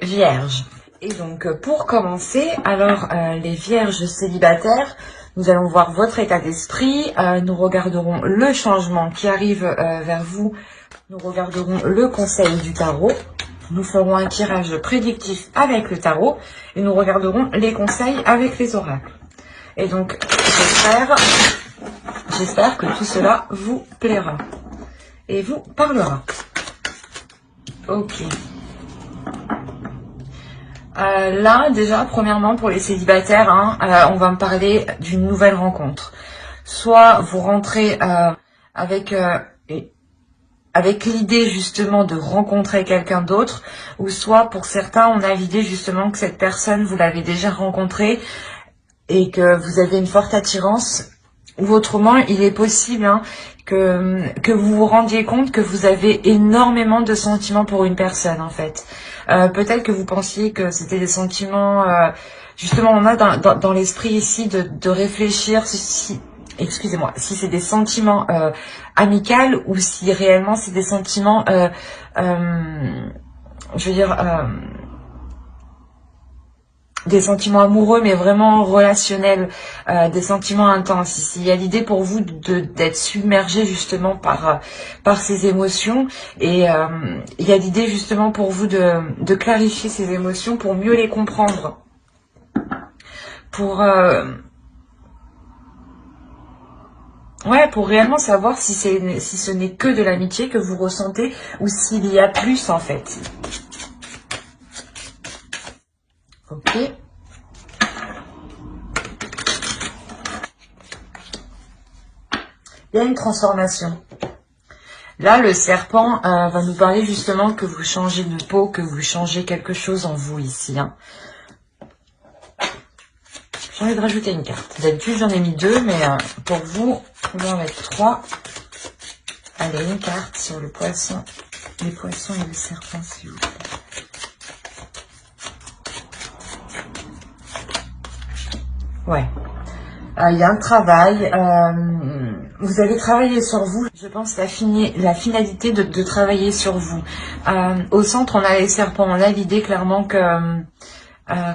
Vierge. Et donc pour commencer, alors les vierges célibataires, nous allons voir votre état d'esprit, nous regarderons le changement qui arrive vers vous, nous regarderons le conseil du tarot, nous ferons un tirage prédictif avec le tarot et nous regarderons les conseils avec les oracles. Et donc j'espère que tout cela vous plaira et vous parlera. Ok. Là, déjà, premièrement, pour les célibataires, on va me parler d'une nouvelle rencontre. Soit vous rentrez avec l'idée justement de rencontrer quelqu'un d'autre, ou soit pour certains, on a l'idée justement que cette personne, vous l'avez déjà rencontrée et que vous avez une forte attirance. Ou autrement, il est possible que vous vous rendiez compte que vous avez énormément de sentiments pour une personne, en fait. Peut-être que vous pensiez que c'était des sentiments... justement, on a dans l'esprit ici de réfléchir si excusez-moi, si c'est des sentiments amicaux ou si réellement c'est des sentiments... je veux dire... des sentiments amoureux, mais vraiment relationnels, des sentiments intenses. Ici, il y a l'idée pour vous d'être submergé justement par ces émotions, et il y a l'idée justement pour vous de clarifier ces émotions pour mieux les comprendre, pour pour réellement savoir si ce n'est que de l'amitié que vous ressentez ou s'il y a plus en fait. Ok. Il y a une transformation. Là, le serpent va nous parler justement que vous changez de peau, que vous changez quelque chose en vous ici. J'ai envie de rajouter une carte. D'habitude, j'en ai mis 2, mais pour vous, on va en mettre 3. Allez, une carte sur le poisson. Les poissons et le serpent, s'il vous plaît. Ouais. Il y a un travail. Vous avez travaillé sur vous. Je pense la finalité de travailler sur vous. Au centre, on a les serpents. On a l'idée clairement que...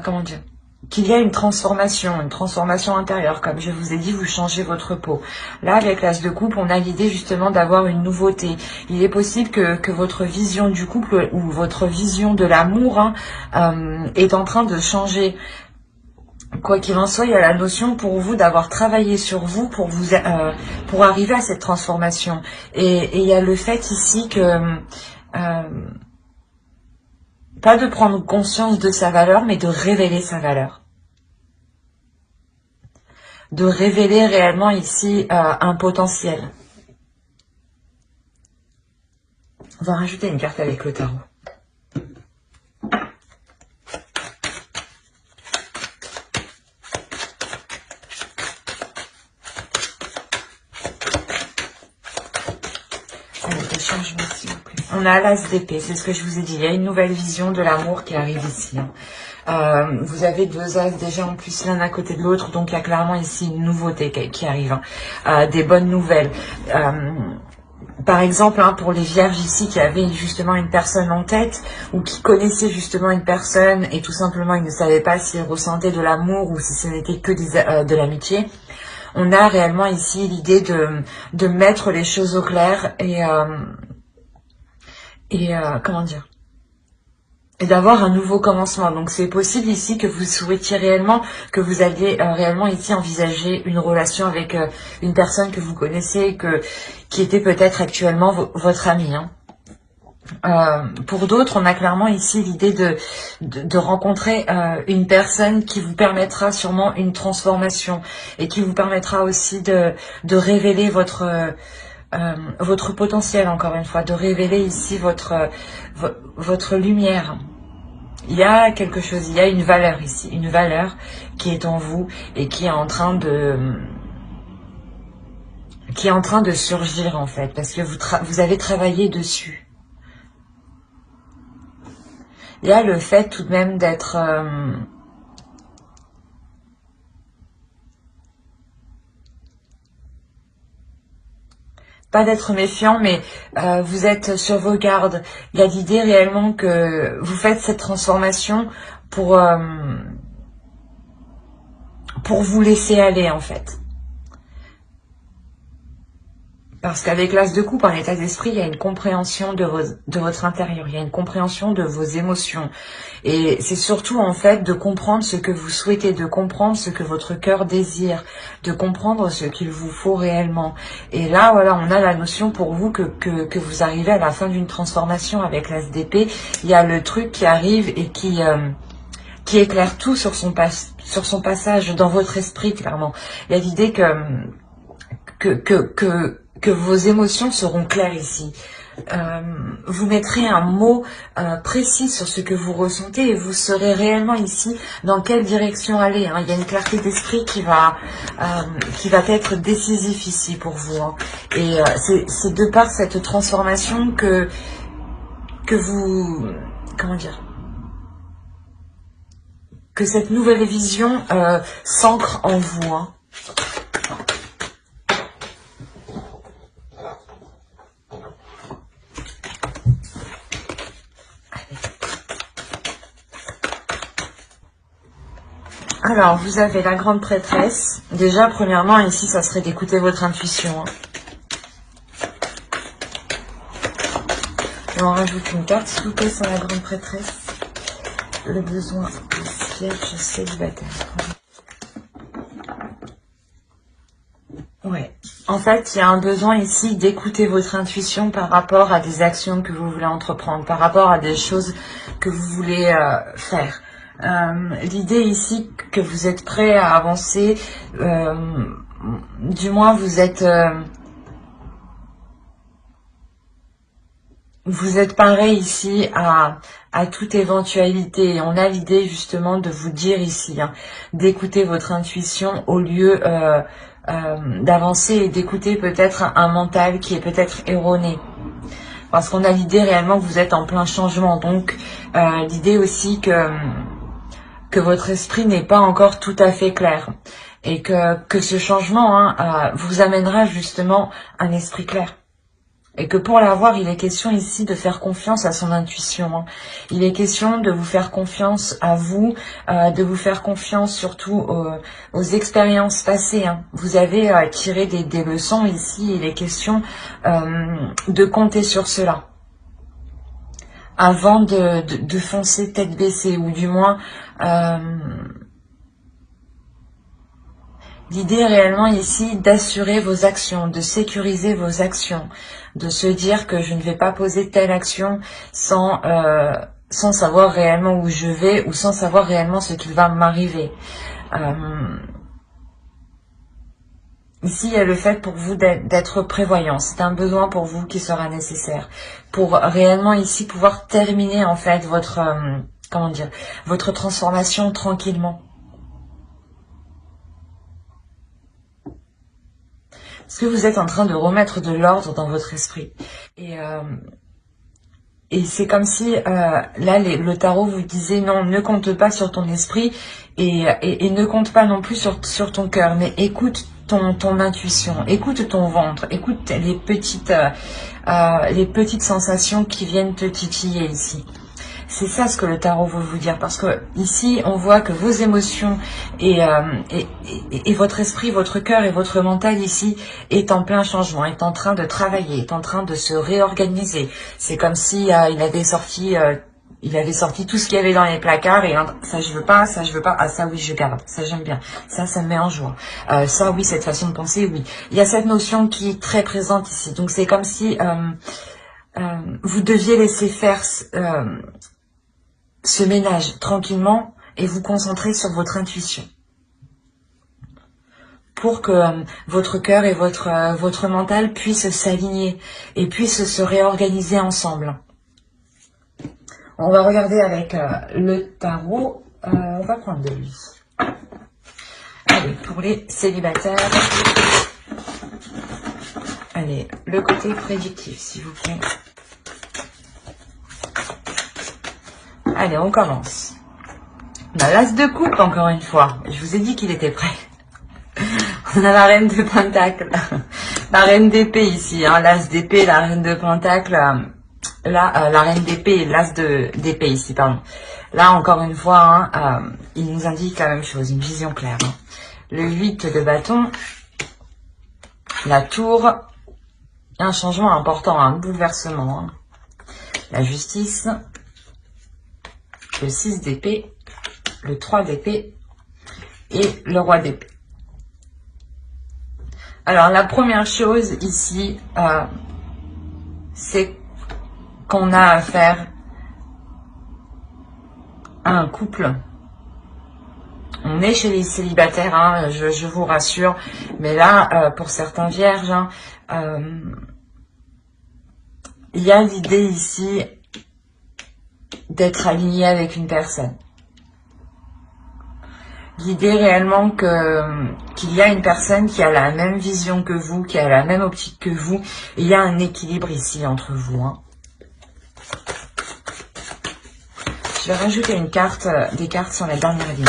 comment dire, qu'il y a une transformation intérieure. Comme je vous ai dit, vous changez votre peau. Là, avec l'as de coupe, on a l'idée justement d'avoir une nouveauté. Il est possible que votre vision du couple ou votre vision de l'amour est en train de changer. Quoi qu'il en soit, il y a la notion pour vous d'avoir travaillé sur vous pour arriver à cette transformation. Et il y a le fait ici que... pas de prendre conscience de sa valeur, mais de révéler sa valeur. De révéler réellement ici un potentiel. On va rajouter une carte avec le tarot. Allez, des changements s'il vous plaît. On a l'as d'épée, c'est ce que je vous ai dit. Il y a une nouvelle vision de l'amour qui arrive ici. Vous avez 2 as déjà en plus l'un à côté de l'autre, donc il y a clairement ici une nouveauté qui arrive. Des bonnes nouvelles. Par exemple, pour les vierges ici qui avaient justement une personne en tête ou qui connaissaient justement une personne et tout simplement ils ne savaient pas s'ils ressentaient de l'amour ou si ce n'était que de l'amitié, on a réellement ici l'idée de mettre les choses au clair et comment dire, et d'avoir un nouveau commencement. Donc c'est possible ici que vous souhaitiez réellement, que vous alliez réellement ici envisager une relation avec une personne que vous connaissez, qui était peut-être actuellement votre ami. Pour d'autres, on a clairement ici l'idée de rencontrer une personne qui vous permettra sûrement une transformation et qui vous permettra aussi de révéler votre potentiel, encore une fois, de révéler ici votre lumière. Il y a quelque chose, il y a une valeur ici, une valeur qui est en vous et qui est en train de surgir en fait, parce que vous avez travaillé dessus. Il y a le fait tout de même d'être pas d'être méfiant, mais vous êtes sur vos gardes. Il y a l'idée réellement que vous faites cette transformation pour vous laisser aller en fait. Parce qu'avec l'As de coupe, en état d'esprit, il y a une compréhension de votre intérieur, il y a une compréhension de vos émotions. Et c'est surtout en fait de comprendre ce que vous souhaitez, de comprendre ce que votre cœur désire, de comprendre ce qu'il vous faut réellement. Et là, voilà, on a la notion pour vous que vous arrivez à la fin d'une transformation avec l'As d'épée. Il y a le truc qui arrive et qui éclaire tout sur son passage dans votre esprit, clairement. Il y a l'idée que vos émotions seront claires ici. Vous mettrez un mot précis sur ce que vous ressentez et vous saurez réellement ici dans quelle direction aller. Hein. Il y a une clarté d'esprit qui va être décisif ici pour vous. Hein. Et c'est de par cette transformation que vous... Comment dire ? Que cette nouvelle vision s'ancre en vous. Hein. Alors, vous avez la grande prêtresse. Déjà, premièrement, ici, ça serait d'écouter votre intuition. Hein. Et on rajoute une carte, s'il vous plaît, sur la grande prêtresse. Le besoin de siège célibataire. Ouais. En fait, il y a un besoin ici d'écouter votre intuition par rapport à des actions que vous voulez entreprendre, par rapport à des choses que vous voulez faire. L'idée ici que vous êtes prêt à avancer, du moins vous êtes paré ici à toute éventualité. Et on a l'idée justement de vous dire ici, hein, d'écouter votre intuition au lieu d'avancer et d'écouter peut-être un mental qui est peut-être erroné. Parce qu'on a l'idée réellement que vous êtes en plein changement. Donc l'idée aussi que votre esprit n'est pas encore tout à fait clair. Et que ce changement vous amènera justement un esprit clair. Et que pour l'avoir, il est question ici de faire confiance à son intuition. Hein. Il est question de vous faire confiance à vous, de vous faire confiance surtout aux expériences passées. Hein. Vous avez tiré des leçons ici, il est question de compter sur cela. Avant de foncer tête baissée, ou du moins... L'idée réellement ici d'assurer vos actions, de sécuriser vos actions, de se dire que je ne vais pas poser telle action sans savoir réellement où je vais ou sans savoir réellement ce qui va m'arriver. Ici, il y a le fait pour vous d'être prévoyant. C'est un besoin pour vous qui sera nécessaire pour réellement ici pouvoir terminer en fait votre votre transformation tranquillement. Parce que vous êtes en train de remettre de l'ordre dans votre esprit. Et c'est comme si, là, le tarot vous disait, non, ne compte pas sur ton esprit et ne compte pas non plus sur ton cœur, mais écoute ton intuition, écoute ton ventre, écoute les petites sensations qui viennent te titiller ici. C'est ça ce que le tarot veut vous dire, parce que ici on voit que vos émotions et votre esprit, votre cœur et votre mental ici est en plein changement, est en train de travailler, est en train de se réorganiser. C'est comme si il avait sorti tout ce qu'il y avait dans les placards et ça je veux pas, ah ça oui je garde, ça j'aime bien, ça me met en joie, ça oui, cette façon de penser, oui. Il y a cette notion qui est très présente ici, donc c'est comme si vous deviez laisser faire ce ménage tranquillement et vous concentrer sur votre intuition pour que votre cœur et votre mental puissent s'aligner et puissent se réorganiser ensemble. On va regarder avec le tarot, on va prendre de lui. Allez, pour les célibataires, allez, le côté prédictif s'il vous plaît. Allez, on commence. L'As de coupe, encore une fois. Je vous ai dit qu'il était prêt. On a la reine de Pentacle. La reine d'épée ici, hein, l'as d'épée, la reine de pentacle, la reine d'épée et l'as d'épée ici, pardon. Là, encore une fois, hein, il nous indique la même chose, une vision claire. Hein. Le 8 de bâton, la tour, un changement important, un bouleversement. Hein. La justice, le 6 d'épée, le 3 d'épée et le roi d'épée. Alors, la première chose ici, c'est qu'on a affaire à un couple. On est chez les célibataires, hein, je vous rassure. Mais là, pour certains vierges, hein, il y a l'idée ici d'être aligné avec une personne. L'idée réellement qu'il y a une personne qui a la même vision que vous, qui a la même optique que vous. Et il y a un équilibre ici entre vous. Hein. Je vais rajouter une carte, des cartes sur la dernière ligne.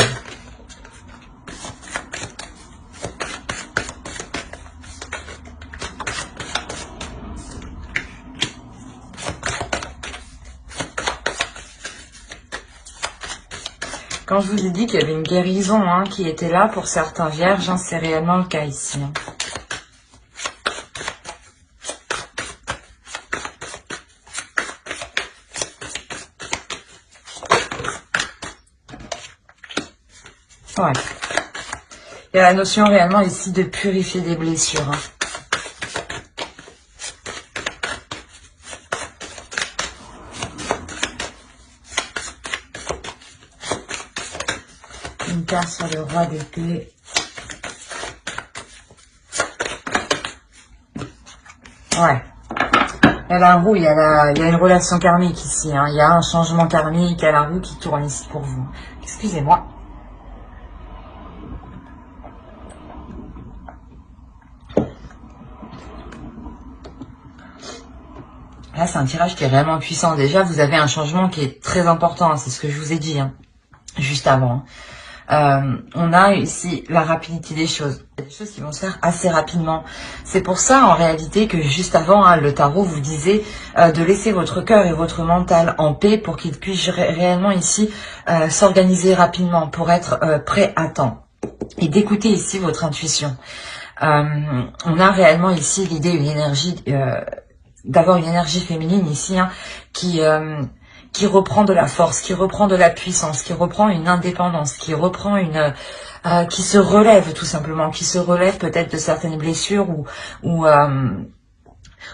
Quand je vous ai dit qu'il y avait une guérison hein, qui était là pour certains vierges, hein, c'est réellement le cas ici. Hein. Ouais. Il y a la notion réellement ici de purifier des blessures. Hein. Une carte sur le roi d'épée. Ouais. Il y a la roue, il y a une relation karmique ici. Hein. Il y a un changement karmique, il y a la roue qui tourne ici pour vous. Excusez-moi. Là, c'est un tirage qui est vraiment puissant. Déjà, vous avez un changement qui est très important. Hein. C'est ce que je vous ai dit hein, juste avant. On a ici la rapidité des choses. Il y a des choses qui vont se faire assez rapidement. C'est pour ça, en réalité, que juste avant, hein, le tarot vous disait de laisser votre cœur et votre mental en paix pour qu'il puisse réellement ici s'organiser rapidement pour être prêt à temps. Et d'écouter ici votre intuition. On a réellement ici l'idée, une énergie... d'avoir une énergie féminine ici hein, qui reprend de la force, qui reprend de la puissance, qui reprend une indépendance, qui reprend qui se relève tout simplement, qui se relève peut-être de certaines blessures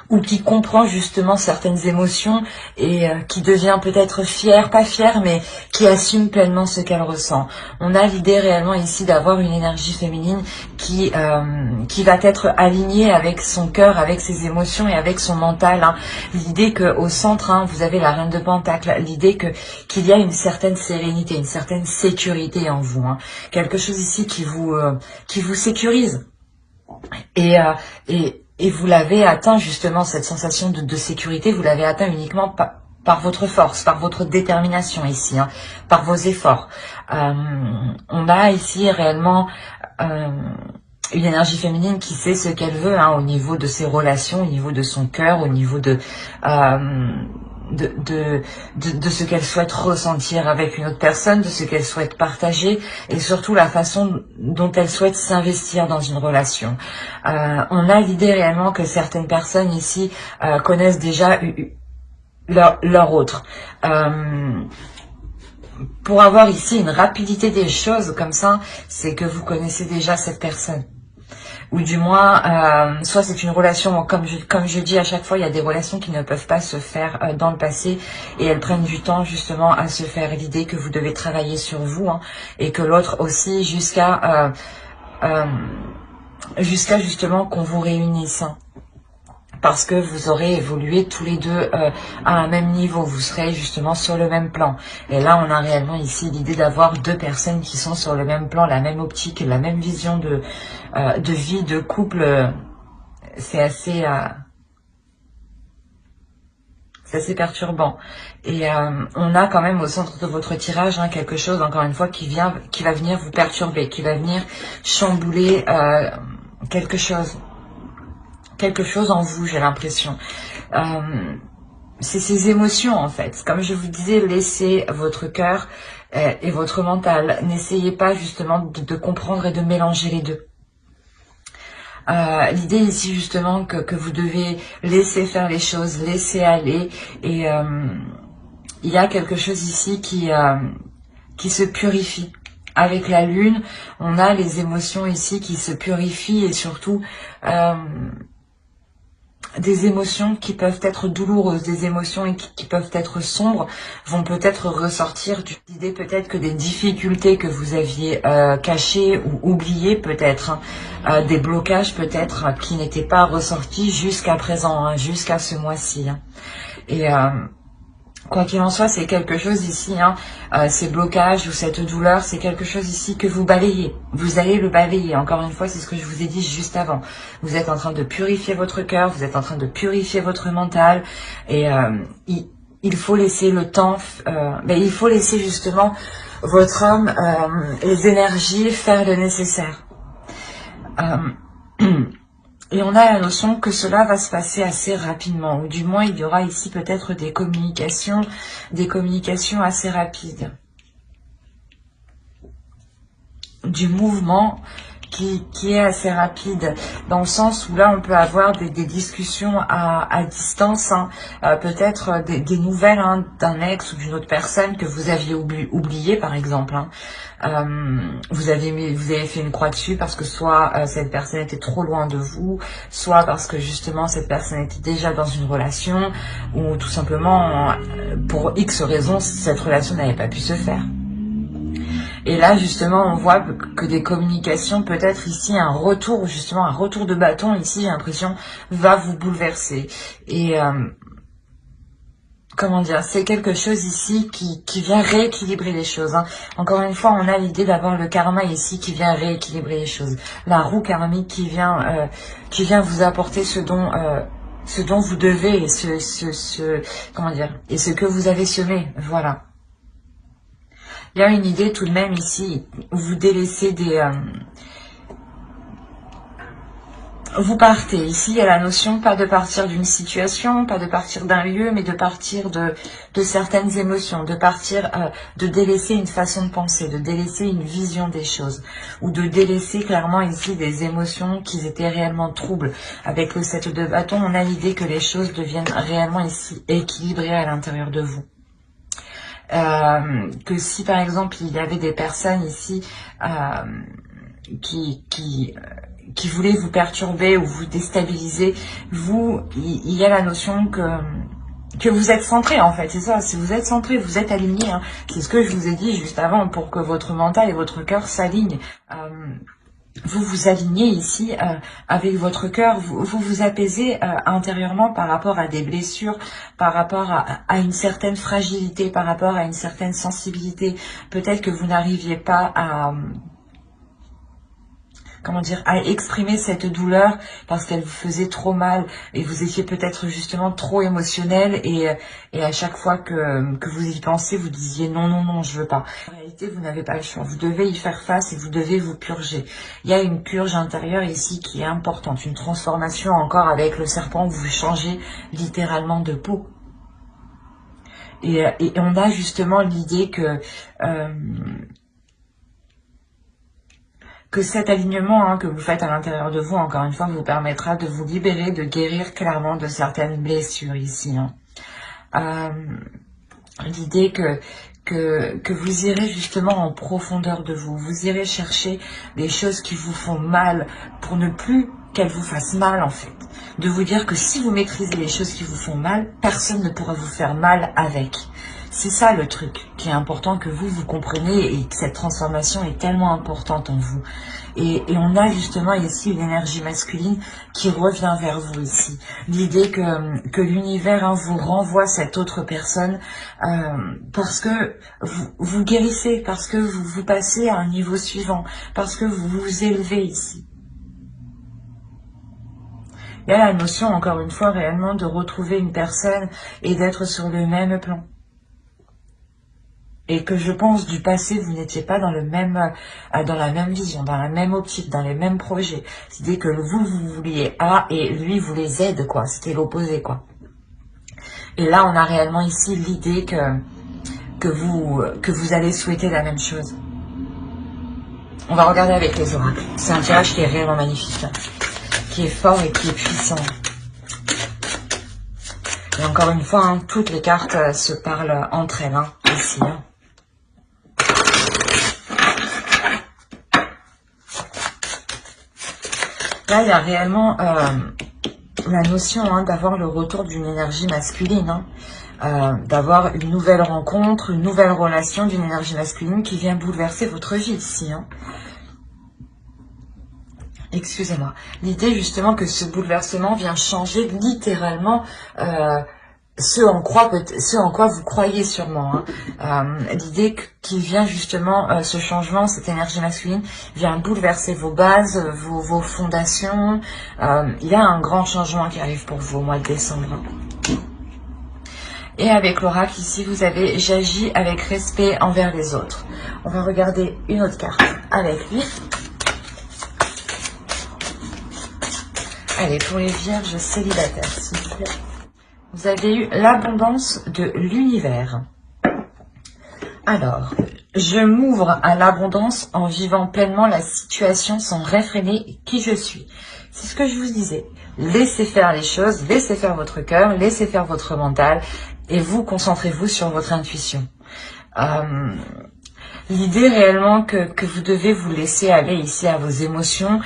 ou qui comprend justement certaines émotions et qui devient peut-être fière, pas fière, mais qui assume pleinement ce qu'elle ressent. On a l'idée réellement ici d'avoir une énergie féminine qui va être alignée avec son cœur, avec ses émotions et avec son mental. Hein. L'idée qu'au centre, hein, vous avez la reine de Pentacle, l'idée qu'il y a une certaine sérénité, une certaine sécurité en vous. Hein. Quelque chose ici qui vous sécurise. Et vous l'avez atteint justement, cette sensation de sécurité, vous l'avez atteint uniquement par votre force, par votre détermination ici, hein, par vos efforts. On a ici réellement une énergie féminine qui sait ce qu'elle veut hein, au niveau de ses relations, au niveau de son cœur, au niveau de ce qu'elle souhaite ressentir avec une autre personne, de ce qu'elle souhaite partager et surtout la façon dont elle souhaite s'investir dans une relation. On a l'idée réellement que certaines personnes ici connaissent déjà leur autre. Pour avoir ici une rapidité des choses comme ça, c'est que vous connaissez déjà cette personne. Ou du moins, soit c'est une relation, comme je dis à chaque fois, il y a des relations qui ne peuvent pas se faire dans le passé et elles prennent du temps justement à se faire. L'idée que vous devez travailler sur vous hein, et que l'autre aussi jusqu'à justement qu'on vous réunisse. Hein. Parce que vous aurez évolué tous les deux à un même niveau, vous serez justement sur le même plan. Et là, on a réellement ici l'idée d'avoir deux personnes qui sont sur le même plan, la même optique, la même vision de vie, de couple. C'est assez perturbant. Et on a quand même au centre de votre tirage hein, quelque chose, encore une fois, qui va venir vous perturber, qui va venir chambouler quelque chose. quelque chose en vous, j'ai l'impression. C'est ces émotions en fait. Comme je vous disais, laissez votre cœur et votre mental. N'essayez pas justement de comprendre et de mélanger les deux. L'idée ici justement que vous devez laisser faire les choses, laisser aller. Et il y a quelque chose ici qui se purifie. Avec la lune, on a les émotions ici qui se purifient et surtout des émotions qui peuvent être douloureuses, des émotions qui peuvent être sombres, vont peut-être ressortir du idée peut-être que des difficultés que vous aviez cachées ou oubliées peut-être, des blocages peut-être qui n'étaient pas ressortis jusqu'à présent, hein, jusqu'à ce mois-ci. Hein. Et quoi qu'il en soit, c'est quelque chose ici, hein, ces blocages ou cette douleur, c'est quelque chose ici que vous balayez. Vous allez le balayer. Encore une fois, c'est ce que je vous ai dit juste avant. Vous êtes en train de purifier votre cœur, vous êtes en train de purifier votre mental. Et il faut laisser le temps, il faut laisser justement votre âme, les énergies faire le nécessaire. Et on a la notion que cela va se passer assez rapidement, ou du moins il y aura ici peut-être des communications assez rapides. Du mouvement qui est assez rapide, dans le sens où là on peut avoir des discussions à distance, hein, peut-être des nouvelles hein, d'un ex ou d'une autre personne que vous aviez oublié par exemple. Hein. Vous avez fait une croix dessus parce que soit cette personne était trop loin de vous, soit parce que justement cette personne était déjà dans une relation, ou tout simplement pour X raisons cette relation n'avait pas pu se faire. Et là, justement, on voit que des communications, peut-être ici, un retour de bâton, ici, j'ai l'impression, va vous bouleverser. Et, comment dire, c'est quelque chose ici qui vient rééquilibrer les choses. Hein. Encore une fois, on a l'idée d'avoir le karma ici qui vient rééquilibrer les choses. La roue karmique qui vient vous apporter ce dont vous devez et comment dire, et ce que vous avez semé. Voilà. Il y a une idée tout de même ici, où vous délaissez vous partez. Ici, il y a la notion, pas de partir d'une situation, pas de partir d'un lieu, mais de partir de certaines émotions, de partir, de délaisser une façon de penser, de délaisser une vision des choses, ou de délaisser clairement ici des émotions qui étaient réellement troubles. Avec le 7 de bâton, on a l'idée que les choses deviennent réellement ici équilibrées à l'intérieur de vous. Que si par exemple il y avait des personnes ici qui voulaient vous perturber ou vous déstabiliser, il y a la notion que vous êtes centré en fait, c'est ça, si vous êtes centré, vous êtes aligné, hein. C'est ce que je vous ai dit juste avant, pour que votre mental et votre cœur s'alignent. Vous vous alignez ici avec votre cœur, vous vous apaisez intérieurement par rapport à des blessures, par rapport à une certaine fragilité, par rapport à une certaine sensibilité. Peut-être que vous n'arriviez pas à... comment dire, à exprimer cette douleur parce qu'elle vous faisait trop mal et vous étiez peut-être justement trop émotionnel et à chaque fois que vous y pensez, vous disiez non, je veux pas. En réalité, vous n'avez pas le choix, vous devez y faire face et vous devez vous purger. Il y a une purge intérieure ici qui est importante, une transformation encore avec le serpent, vous changez littéralement de peau. Et on a justement l'idée que cet alignement hein, que vous faites à l'intérieur de vous, encore une fois, vous permettra de vous libérer, de guérir clairement de certaines blessures ici. Hein. L'idée que vous irez justement en profondeur de vous, vous irez chercher des choses qui vous font mal pour ne plus qu'elles vous fassent mal en fait. De vous dire que si vous maîtrisez les choses qui vous font mal, personne ne pourra vous faire mal avec. C'est ça le truc qui est important que vous compreniez et que cette transformation est tellement importante en vous. Et on a justement ici une énergie masculine qui revient vers vous ici. L'idée que l'univers hein, vous renvoie cette autre personne parce que vous guérissez, parce que vous passez à un niveau suivant, parce que vous vous élevez ici. Il y a la notion, encore une fois, réellement de retrouver une personne et d'être sur le même plan. et que je pense du passé, vous n'étiez pas dans dans la même vision, dans la même optique, dans les mêmes projets. C'était que vous vouliez A et lui voulait Z, quoi. C'était l'opposé, quoi. Et là, on a réellement ici l'idée que vous allez souhaiter la même chose. On va regarder avec les oracles. C'est un tirage qui est réellement magnifique, hein, qui est fort et qui est puissant. Et encore une fois, hein, toutes les cartes se parlent entre elles, hein, ici. Hein. Là, il y a réellement la notion hein, d'avoir le retour d'une énergie masculine, hein, d'avoir une nouvelle rencontre, une nouvelle relation d'une énergie masculine qui vient bouleverser votre vie ici. Hein. Excusez-moi. L'idée justement que ce bouleversement vient changer littéralement ce en quoi vous croyez sûrement. Hein. L'idée qui vient justement, ce changement, cette énergie masculine, vient bouleverser vos bases, vos fondations. Il y a un grand changement qui arrive pour vous au mois de décembre. Et avec l'oracle ici, vous avez « J'agis avec respect envers les autres ». On va regarder une autre carte avec lui. Allez, pour les vierges célibataires, s'il vous plaît. Vous avez eu l'abondance de l'univers. Alors, je m'ouvre à l'abondance en vivant pleinement la situation sans réfréner qui je suis. C'est ce que je vous disais. Laissez faire les choses, laissez faire votre cœur, laissez faire votre mental et vous concentrez-vous sur votre intuition. L'idée réellement que vous devez vous laisser aller ici à vos émotions,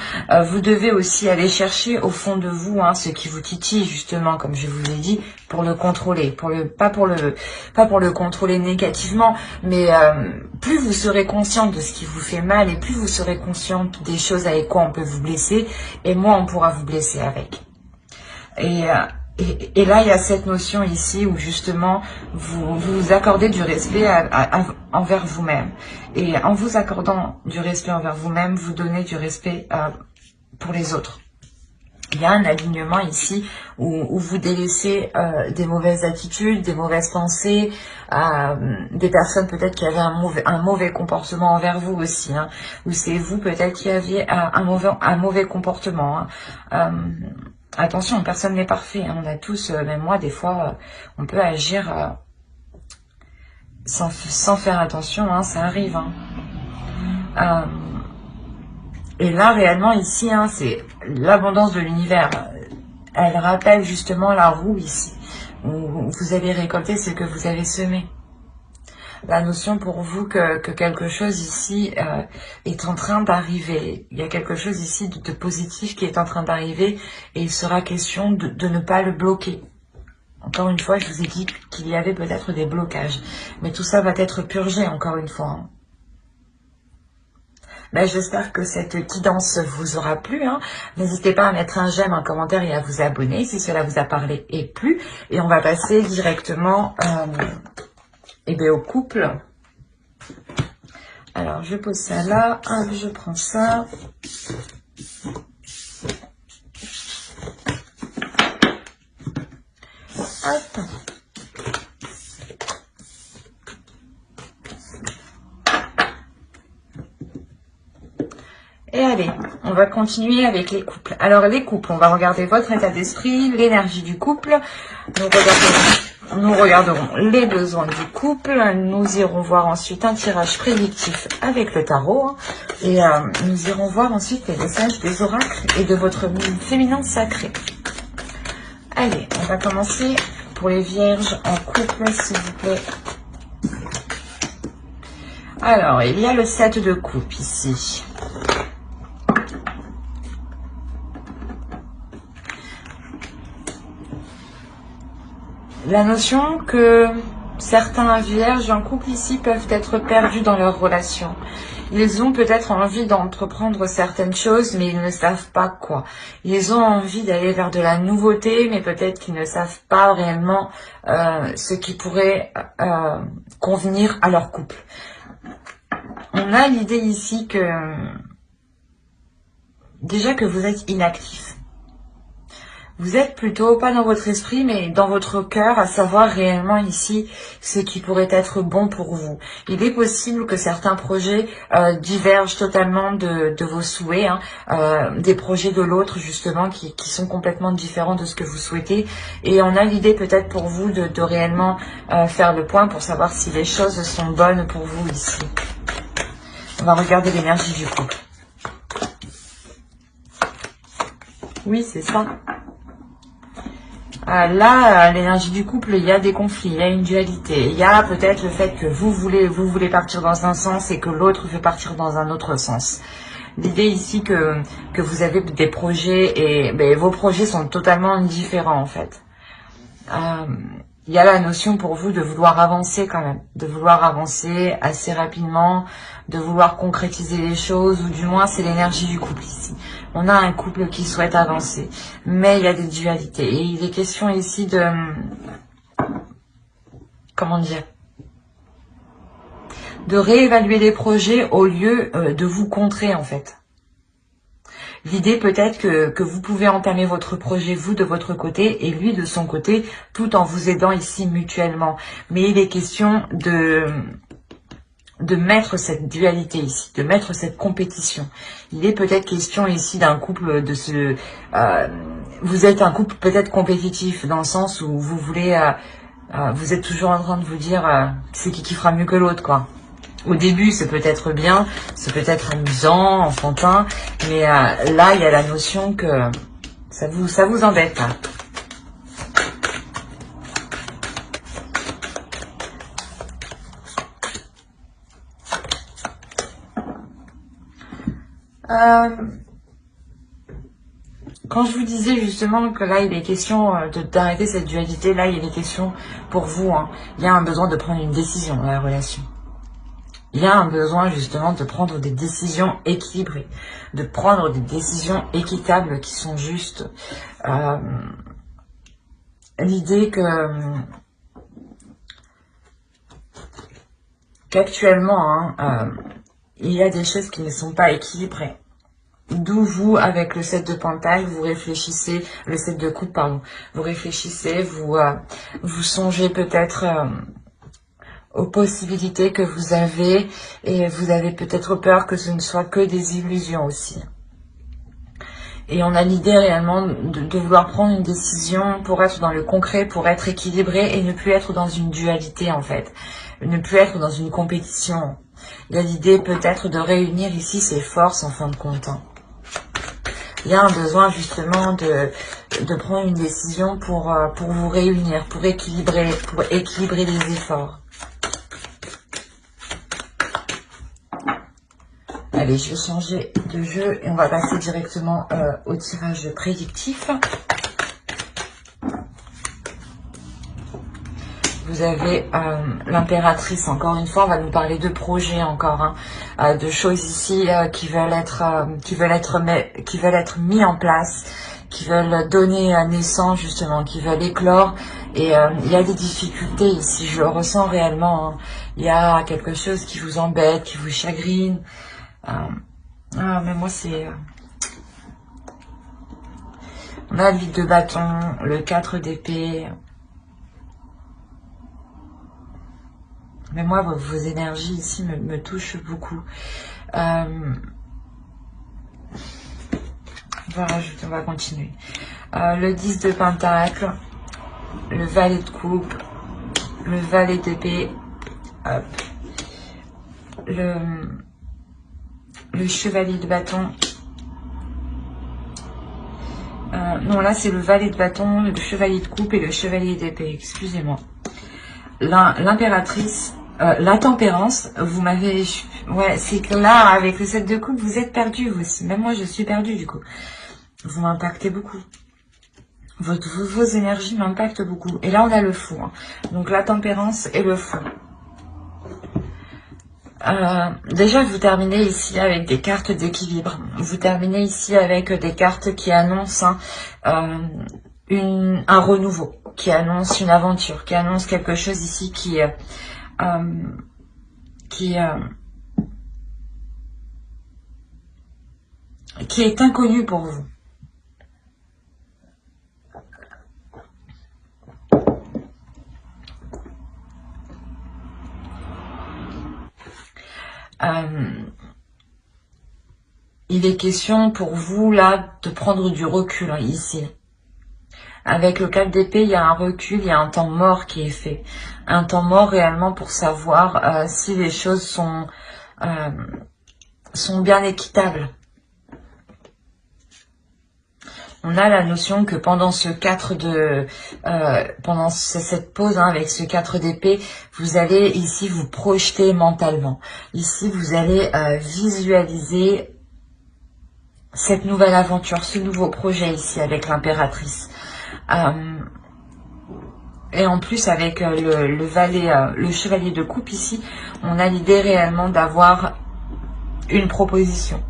vous devez aussi aller chercher au fond de vous hein, ce qui vous titille justement, comme je vous ai dit, pour le contrôler, pas pour le contrôler négativement, mais plus vous serez consciente de ce qui vous fait mal et plus vous serez consciente des choses avec quoi on peut vous blesser, et moins on pourra vous blesser avec. Et là, il y a cette notion ici où justement, vous accordez du respect envers vous-même. Et en vous accordant du respect envers vous-même, vous donnez du respect pour les autres. Il y a un alignement ici où vous délaissez des mauvaises attitudes, des mauvaises pensées, des personnes peut-être qui avaient un mauvais comportement envers vous aussi. Hein, ou c'est vous peut-être qui aviez un mauvais comportement. Hein. Attention, personne n'est parfait. Hein. On a tous, même moi, des fois, on peut agir sans faire attention. Hein, ça arrive. Hein. Et là, réellement, ici, hein, c'est l'abondance de l'univers. Elle rappelle justement la roue ici. Où vous avez récolté ce que vous avez semé. La notion pour vous que quelque chose ici est en train d'arriver. Il y a quelque chose ici de positif qui est en train d'arriver et il sera question de ne pas le bloquer. Encore une fois, je vous ai dit qu'il y avait peut-être des blocages. Mais tout ça va être purgé encore une fois. Hein. Ben, j'espère que cette guidance vous aura plu. Hein. N'hésitez pas à mettre un j'aime, un commentaire et à vous abonner si cela vous a parlé et plu. Et on va passer directement... et bien au couple. Alors je pose ça là, hop, je prends ça. Hop. Et allez, on va continuer avec les couples. Alors les couples, on va regarder votre état d'esprit, l'énergie du couple. Nous regarderons les besoins du couple. Nous irons voir ensuite un tirage prédictif avec le tarot. Et nous irons voir ensuite les messages des oracles et de votre féminin sacré. Allez, on va commencer pour les vierges en couple, s'il vous plaît. Alors, il y a le 7 de coupe ici. La notion que certains vierges en couple ici peuvent être perdus dans leur relation. Ils ont peut-être envie d'entreprendre certaines choses, mais ils ne savent pas quoi. Ils ont envie d'aller vers de la nouveauté, mais peut-être qu'ils ne savent pas réellement ce qui pourrait convenir à leur couple. On a l'idée ici que déjà que vous êtes inactif. Vous êtes plutôt, pas dans votre esprit, mais dans votre cœur, à savoir réellement ici ce qui pourrait être bon pour vous. Il est possible que certains projets divergent totalement de vos souhaits, hein, des projets de l'autre justement qui sont complètement différents de ce que vous souhaitez. Et on a l'idée peut-être pour vous de réellement faire le point pour savoir si les choses sont bonnes pour vous ici. On va regarder l'énergie du couple. Oui, c'est ça. Là, l'énergie du couple, il y a des conflits, il y a une dualité. Il y a peut-être le fait que vous voulez partir dans un sens et que l'autre veut partir dans un autre sens. L'idée ici que vous avez des projets et vos projets sont totalement différents en fait. Il y a la notion pour vous de vouloir avancer quand même, de vouloir avancer assez rapidement, de vouloir concrétiser les choses, ou du moins c'est l'énergie du couple ici. On a un couple qui souhaite avancer, mais il y a des dualités. Et il est question ici de... Comment dire ? De réévaluer les projets au lieu de vous contrer en fait. L'idée peut-être que vous pouvez entamer votre projet, vous de votre côté, et lui de son côté, tout en vous aidant ici mutuellement. Mais il est question de mettre cette dualité ici, de mettre cette compétition. Il est peut-être question ici d'un couple de ce... vous êtes un couple peut-être compétitif, dans le sens où vous voulez... vous êtes toujours en train de vous dire c'est qui fera mieux que l'autre, quoi. Au début, c'est peut-être bien, c'est peut-être amusant, enfantin, mais là, il y a la notion que ça vous embête. Quand je vous disais justement que là, il est question d'arrêter cette dualité, là, il est question pour vous. Hein, il y a un besoin de prendre une décision dans la relation. Il y a un besoin justement de prendre des décisions équilibrées, de prendre des décisions équitables qui sont justes. L'idée qu'actuellement, il y a des choses qui ne sont pas équilibrées. D'où vous, avec le 7 de Pentacle, vous réfléchissez, le 7 de coupe, pardon, vous réfléchissez, vous songez peut-être... aux possibilités que vous avez, et vous avez peut-être peur que ce ne soit que des illusions aussi. Et on a l'idée réellement de vouloir prendre une décision pour être dans le concret, pour être équilibré et ne plus être dans une dualité en fait, ne plus être dans une compétition. Il y a l'idée peut-être de réunir ici ses forces en fin de compte. Il y a un besoin justement de prendre une décision pour vous réunir, pour équilibrer les efforts. Allez, je vais changer de jeu et on va passer directement au tirage prédictif. Vous avez l'impératrice, encore une fois, on va nous parler de projets encore, hein, de choses ici qui veulent être mis en place, qui veulent donner naissance justement, qui veulent éclore. Et il y a des difficultés ici, je le ressens réellement. Hein. Il y a quelque chose qui vous embête, qui vous chagrine. Mais moi c'est... On a le 8 de bâton, le 4 d'épée. Mais moi, vos énergies ici me touchent beaucoup. On va rajouter, on va continuer. Le 10 de pentacle, le valet de coupe, le valet d'épée, le chevalier de bâton. Non, là c'est le valet de bâton, le chevalier de coupe et le chevalier d'épée, excusez-moi. L'impératrice, la tempérance, vous m'avez... Ouais, c'est que là, avec le 7 de coupe, vous êtes perdu vous aussi. Même moi, je suis perdue du coup. Vous m'impactez beaucoup. Vos énergies m'impactent beaucoup. Et là, on a le fou. Hein. Donc la tempérance et le fou. Déjà, vous terminez ici avec des cartes d'équilibre. Vous terminez ici avec des cartes qui annoncent un renouveau, qui annoncent une aventure, qui annoncent quelque chose ici qui est inconnu pour vous. Il est question pour vous là de prendre du recul hein, ici. Avec le 4 d'épée, il y a un recul, il y a un temps mort qui est fait. Un temps mort réellement pour savoir si les choses sont bien équitables. On a la notion que pendant ce 4 de... pendant cette pause hein, avec ce 4 d'épée, vous allez ici vous projeter mentalement. Ici, vous allez visualiser cette nouvelle aventure, ce nouveau projet ici avec l'impératrice. Et en plus avec le valet, le chevalier de coupe ici, on a l'idée réellement d'avoir une proposition.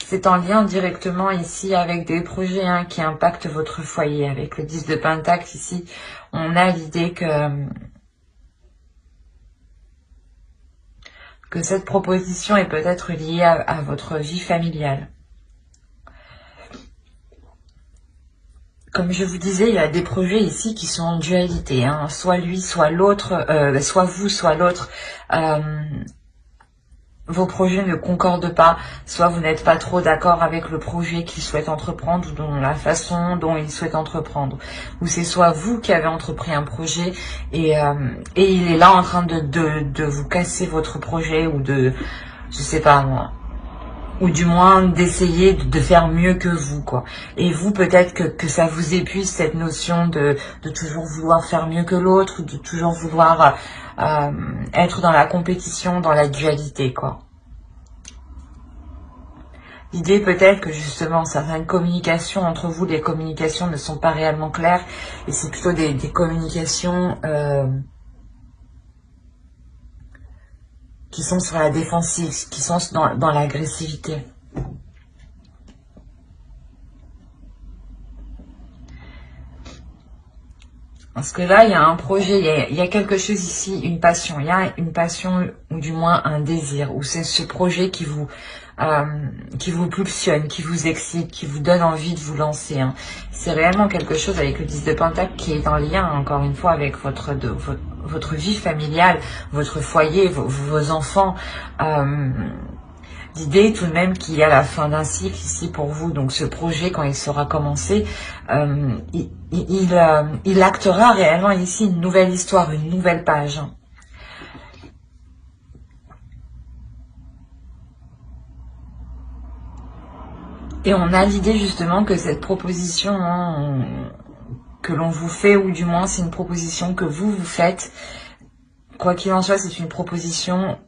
C'est en lien directement ici avec des projets hein, qui impactent votre foyer. Avec le 10 de Pentacle ici, on a l'idée que cette proposition est peut-être liée à votre vie familiale. Comme je vous disais, il y a des projets ici qui sont en dualité, hein, soit lui, soit l'autre, soit vous, soit l'autre. Vos projets ne concordent pas, soit vous n'êtes pas trop d'accord avec le projet qu'il souhaite entreprendre ou dans la façon dont il souhaite entreprendre. Ou c'est soit vous qui avez entrepris un projet et il est là en train de vous casser votre projet ou de, je sais pas moi, ou du moins d'essayer de faire mieux que vous, quoi. Et vous, peut-être que ça vous épuise, cette notion de toujours vouloir faire mieux que l'autre, ou de toujours vouloir être dans la compétition, dans la dualité, quoi. L'idée peut-être que justement certaines communications entre vous, les communications ne sont pas réellement claires, et c'est plutôt des communications qui sont sur la défensive, qui sont dans l'agressivité. Parce que là, il y a un projet, il y a quelque chose ici, une passion. Il y a une passion, ou du moins un désir, ou c'est ce projet qui vous pulsionne, qui vous excite, qui vous donne envie de vous lancer. Hein. C'est réellement quelque chose avec le 10 de Pentacle qui est en lien, encore une fois, avec votre vie familiale, votre foyer, vos enfants. L'idée tout de même qu'il y a la fin d'un cycle ici pour vous, donc ce projet quand il sera commencé, il actera réellement ici une nouvelle histoire, une nouvelle page. Et on a l'idée justement que cette proposition hein, que l'on vous fait, ou du moins c'est une proposition que vous faites, quoi qu'il en soit, c'est une proposition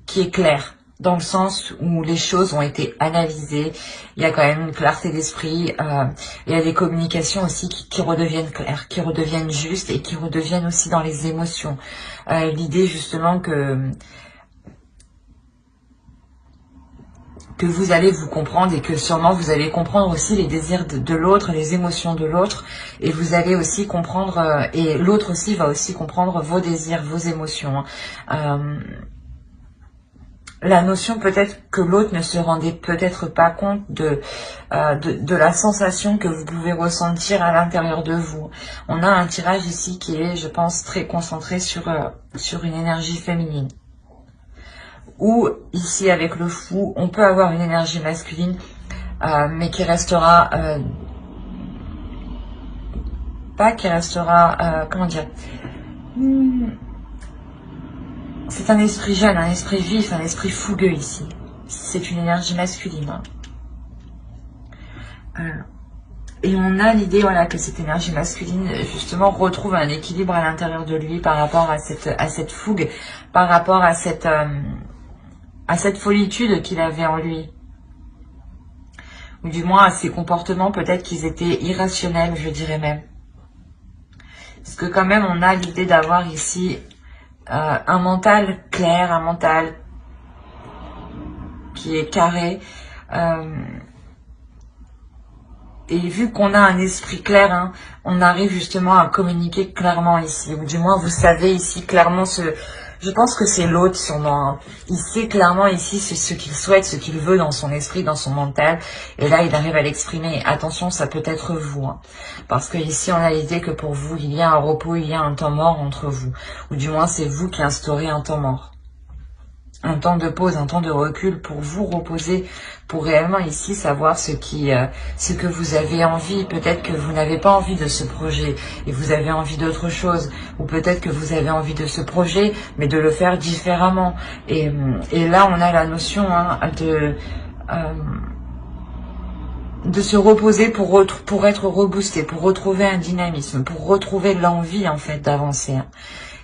qui est claire. Dans le sens où les choses ont été analysées, il y a quand même une clarté d'esprit, il y a des communications aussi qui redeviennent claires, qui redeviennent justes et qui redeviennent aussi dans les émotions. L'idée justement que vous allez vous comprendre et que sûrement vous allez comprendre aussi les désirs de l'autre, les émotions de l'autre, et vous allez aussi comprendre, et l'autre aussi va aussi comprendre vos désirs, vos émotions. La notion peut-être que l'autre ne se rendait peut-être pas compte de la sensation que vous pouvez ressentir à l'intérieur de vous. On a un tirage ici qui est, je pense, très concentré sur une énergie féminine. Ou ici avec le fou, on peut avoir une énergie masculine, mais qui restera... comment dire, c'est un esprit jeune, un esprit vif, un esprit fougueux ici. C'est une énergie masculine. Et on a l'idée voilà, que cette énergie masculine, justement, retrouve un équilibre à l'intérieur de lui par rapport à cette fougue, par rapport à cette folitude qu'il avait en lui. Ou du moins à ses comportements, peut-être qu'ils étaient irrationnels, je dirais même. Parce que quand même, on a l'idée d'avoir ici... un mental clair, un mental qui est carré. Et vu qu'on a un esprit clair, hein, on arrive justement à communiquer clairement ici. Ou du moins, vous savez ici clairement Je pense que c'est l'autre sûrement. Hein. Il sait clairement ici ce qu'il souhaite, ce qu'il veut dans son esprit, dans son mental. Et là, il arrive à l'exprimer. Attention, ça peut être vous. Hein. Parce que ici, on a l'idée que pour vous, il y a un repos, il y a un temps mort entre vous. Ou du moins, c'est vous qui instaurez un temps mort. Un temps de pause, un temps de recul pour vous reposer, pour réellement ici savoir ce que vous avez envie. Peut-être que vous n'avez pas envie de ce projet et vous avez envie d'autre chose, ou peut-être que vous avez envie de ce projet mais de le faire différemment. Et là on a la notion hein, de se reposer pour être reboosté, pour retrouver un dynamisme, pour retrouver l'envie en fait d'avancer. Hein.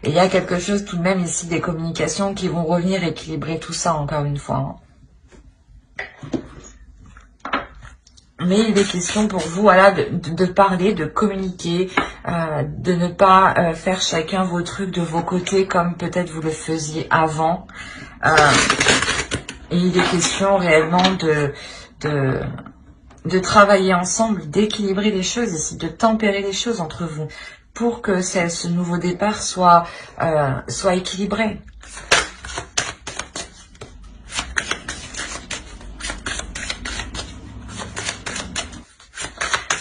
Et il y a quelque chose tout de même ici, des communications qui vont revenir équilibrer tout ça encore une fois. Mais il est question pour vous voilà, de parler, de communiquer, de ne pas faire chacun vos trucs de vos côtés comme peut-être vous le faisiez avant. Et il est question réellement de travailler ensemble, d'équilibrer les choses ici, de tempérer les choses entre vous, pour que ce nouveau départ soit équilibré.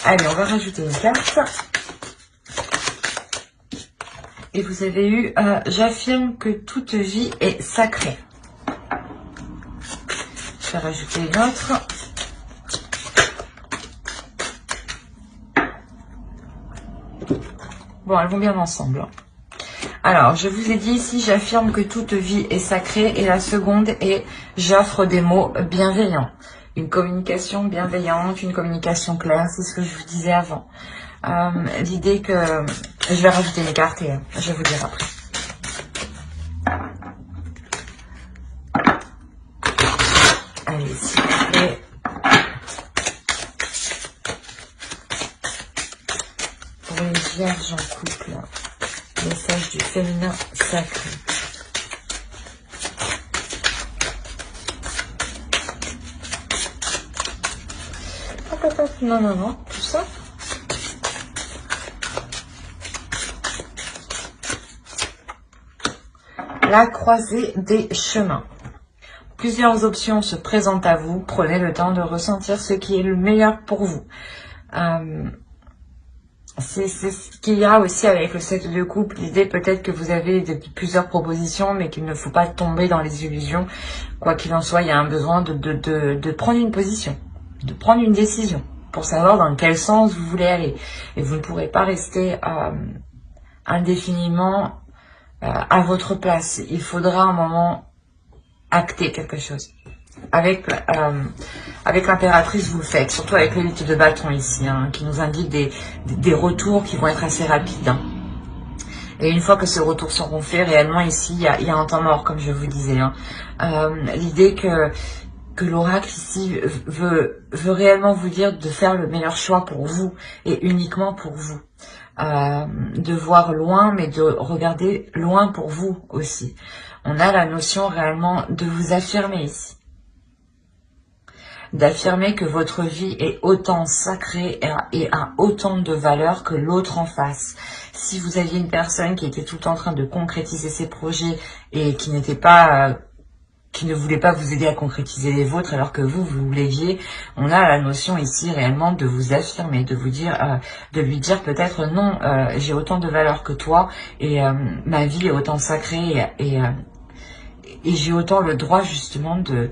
Allez, on va rajouter une carte. Et vous avez eu « J'affirme que toute vie est sacrée ». Je vais rajouter une autre. Bon, elles vont bien ensemble. Alors, je vous ai dit ici, j'affirme que toute vie est sacrée. Et la seconde est, j'offre des mots bienveillants. Une communication bienveillante, une communication claire, c'est ce que je vous disais avant. L'idée que... Je vais rajouter mes cartes et je vais vous dire après. Allez, s'il vous plaît. Pour les vierges en couple, message du féminin sacré. Non, non, non, tout ça. La croisée des chemins. Plusieurs options se présentent à vous. Prenez le temps de ressentir ce qui est le meilleur pour vous. C'est ce qu'il y a aussi avec le cercle de couple. L'idée peut-être que vous avez plusieurs propositions, mais qu'il ne faut pas tomber dans les illusions. Quoi qu'il en soit, il y a un besoin de prendre une position, de prendre une décision pour savoir dans quel sens vous voulez aller. Et vous ne pourrez pas rester indéfiniment à votre place. Il faudra un moment acter quelque chose. Avec l'impératrice, vous le faites, surtout avec le 8 de bâton ici, hein, qui nous indique des retours qui vont être assez rapides. Hein. Et une fois que ces retours seront faits, réellement ici, il y a un temps mort, comme je vous disais. Hein. L'idée que l'oracle ici veut réellement vous dire de faire le meilleur choix pour vous et uniquement pour vous. De voir loin, mais de regarder loin pour vous aussi. On a la notion réellement de vous affirmer ici. D'affirmer que votre vie est autant sacrée et a autant de valeur que l'autre en face. Si vous aviez une personne qui était tout le temps en train de concrétiser ses projets et qui n'était pas... qui ne voulait pas vous aider à concrétiser les vôtres alors que vous l'aviez, on a la notion ici réellement de vous affirmer, de vous dire, de lui dire peut-être non, j'ai autant de valeur que toi et ma vie est autant sacrée et j'ai autant le droit justement de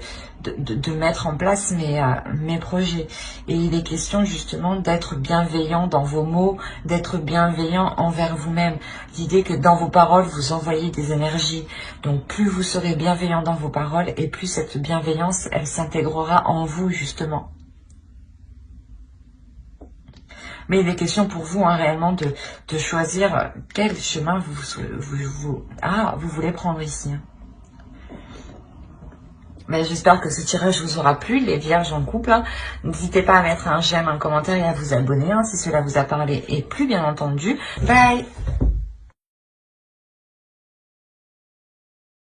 mettre en place mes projets. Et il est question justement d'être bienveillant dans vos mots, d'être bienveillant envers vous-même. L'idée que dans vos paroles, vous envoyez des énergies. Donc plus vous serez bienveillant dans vos paroles et plus cette bienveillance, elle s'intégrera en vous justement. Mais il est question pour vous hein, réellement de choisir quel chemin vous voulez prendre ici. Mais j'espère que ce tirage vous aura plu, les vierges en couple. Hein. N'hésitez pas à mettre un j'aime, un commentaire et à vous abonner hein, si cela vous a parlé et plu, bien entendu. Bye!